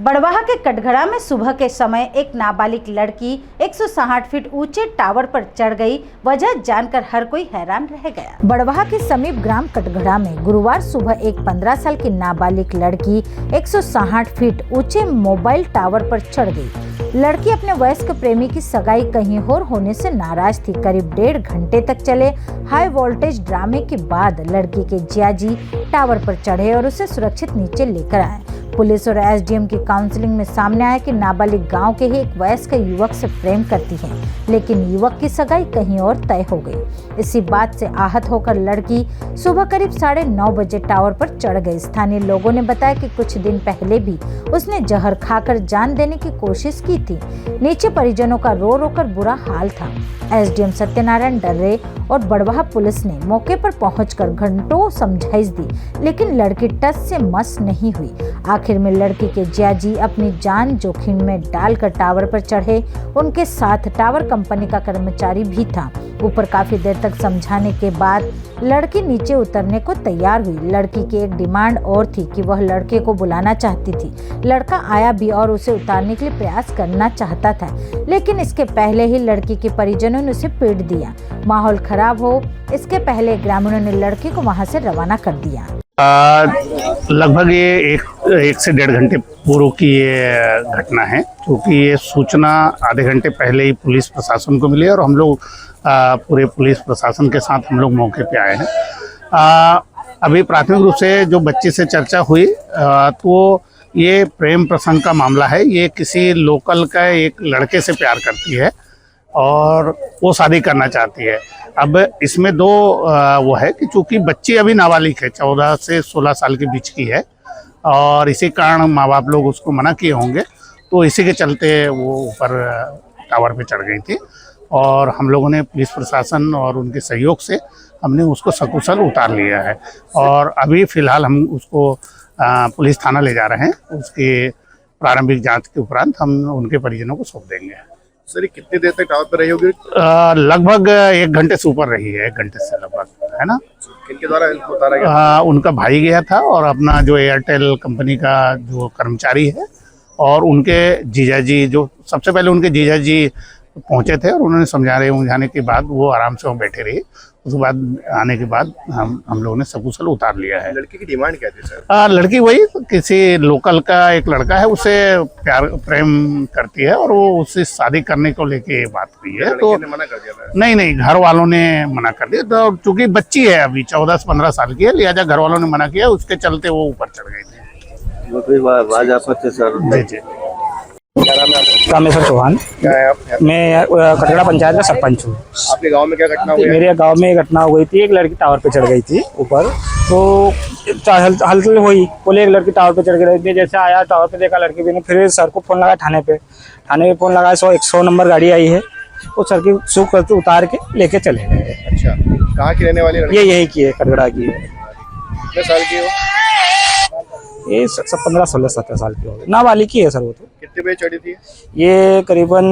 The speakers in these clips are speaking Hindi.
बड़वाह के कटघड़ा में सुबह के समय एक नाबालिग लड़की 160 फीट ऊंचे टावर पर चढ़ गई। वजह जानकर हर कोई हैरान रह गया। बड़वाह के समीप ग्राम कटघड़ा में गुरुवार सुबह एक 15 साल की नाबालिग लड़की 160 फीट ऊंचे मोबाइल टावर पर चढ़ गई। लड़की अपने वयस्क प्रेमी की सगाई कहीं और होने से नाराज थी। करीब 1.5 घंटे तक चले हाई वोल्टेज ड्रामे के बाद लड़की के जियाजी टावर पर चढ़े और उसे सुरक्षित नीचे लेकर आए। पुलिस और एसडीएम की काउंसलिंग में सामने आया कि नाबालिग गांव के ही एक वयस्क युवक से प्रेम करती है, लेकिन युवक की सगाई कहीं और तय हो गई। इसी बात से आहत होकर लड़की सुबह करीब 9:30 बजे टावर पर चढ़ गई। स्थानीय लोगों ने बताया कि कुछ दिन पहले भी उसने जहर खाकर जान देने की कोशिश की थी। नीचे परिजनों का रो रो कर बुरा हाल था। एसडीएम सत्यनारायण डर्रे और बड़वाह पुलिस ने मौके पर पहुंचकर घंटों समझाइश दी, लेकिन लड़की टस से मस नहीं हुई। आखिर में लड़की के जियाजी अपनी जान जोखिम में डालकर टावर पर चढ़े। उनके साथ टावर कंपनी का कर्मचारी भी था। ऊपर काफी देर तक समझाने के बाद लड़की नीचे उतरने को तैयार हुई। लड़की की एक डिमांड और थी कि वह लड़के को बुलाना चाहती थी। लड़का आया भी और उसे उतारने के लिए प्रयास करना चाहता था, लेकिन इसके पहले ही लड़की के परिजनों ने उसे पीट दिया। माहौल खराब हो इसके पहले ग्रामीणों ने लड़की को वहां से रवाना कर दिया। लगभग ये एक से 1.5 घंटे पूर्व की ये घटना है, क्योंकि ये सूचना आधे घंटे पहले ही पुलिस प्रशासन को मिली और हम लोग पूरे पुलिस प्रशासन के साथ हम लोग मौके पे आए हैं। अभी प्राथमिक रूप से जो बच्चे से चर्चा हुई तो ये प्रेम प्रसंग का मामला है। ये किसी लोकल का एक लड़के से प्यार करती है और वो शादी करना चाहती है। अब इसमें दो वो है कि चूंकि बच्ची अभी नाबालिग है, 14 से 16 साल के बीच की है और इसी कारण माँ बाप लोग उसको मना किए होंगे, तो इसी के चलते वो ऊपर टावर पे चढ़ गई थी और हम लोगों ने पुलिस प्रशासन और उनके सहयोग से हमने उसको सकुशल उतार लिया है और अभी फ़िलहाल हम उसको पुलिस थाना ले जा रहे हैं। उसकी प्रारंभिक जांच के उपरांत हम उनके परिजनों को सौंप देंगे। सर, कितनी देर तक टावर पर रही होगी? लगभग 1 घंटे से ऊपर रही है, 1 घंटे से लगभग, है ना। किनके द्वारा उतारा गया? उनका भाई गया था और अपना जो एयरटेल कंपनी का जो कर्मचारी है और उनके जीजाजी, जो सबसे पहले उनके जीजाजी पहुंचे थे और उन्होंने समझाने के बाद वो आराम से वहाँ बैठे रही। उसके बाद आने के बाद हम लोगों ने सकुशल उतार लिया है। लड़की की डिमांड क्या थी सर? लड़की वही किसी लोकल का एक लड़का है, उसे प्रेम करती है और वो उससे शादी करने को लेके बात हुई है। तो मना कर दिया था? नहीं, घर वालों ने मना कर दिया। तो चूंकि बच्ची है अभी 14 से 15 साल की है, लिहाजा घर वालों ने मना किया, उसके चलते वो ऊपर चढ़ गई थी। रामेश्वर चौहान। क्या है आप? मैं कटघड़ा पंचायत का सरपंच हूँ। आपके गांव में क्या घटना हुई? मेरे गांव में घटना हो गई थी। एक लड़की टावर पे चढ़ गई थी ऊपर, तो हलचल हुई। बोले एक लड़की टावर पे चढ़ गई। जैसे आया टावर पे देखा लड़की भी ने, फिर सर को फोन लगाया थाने पे फोन लगाया। 100 नंबर गाड़ी आई है, वो सर की सूख करते उतार के लेके चले गए। अच्छा, कहाँ की रहने वाली लड़की? ये यही की है, कटघड़ा की है। कितने साल की हो? ये 15, 16, 17 साल की होगी। नाबालिग की है सर वो तो। कितने बजे चढ़ी थी? ये करीबन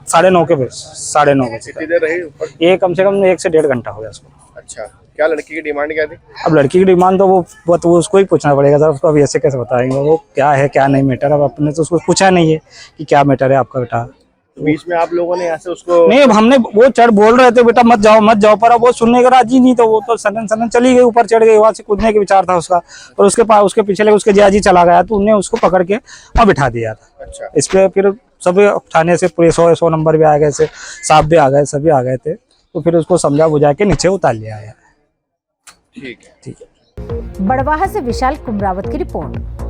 9:30 के बजे, 9:30 बजे। कितनी देर रही ऊपर? ये कम से कम 1 से 1.5 घंटा हो गया उसको। अच्छा, क्या लड़की की डिमांड क्या थी? अब लड़की की डिमांड तो वो उसको ही पूछना पड़ेगा सर। उसको अभी ऐसे कैसे बताएंगे वो क्या है क्या नहीं मैटर। अब अपने तो उसको पूछा नहीं है कि क्या मैटर है आपका बेटा। बीच में आप लोगों ने ऐसे उसको नहीं, अब हमने वो बोल रहे थे बेटा मत जाओ, पर अब वो सुनने का राजी नहीं, तो वो तो सनन चली गई, ऊपर चढ़ गई। वहां से कूदने के विचार था उसका और उसके पीछे उसके जियाजी चला गया, तो उन्हें उसको पकड़ के वहाँ बिठा दिया था। अच्छा, इस पे फिर सभी थाने से पूरे 100 नंबर भी आ गए थे, साहब भी आ गए, सभी आ गए थे, तो फिर उसको समझा बुझा के नीचे उतार लिया है। ठीक है। ठीक है। बड़वाह से विशाल कुमरावत की रिपोर्ट।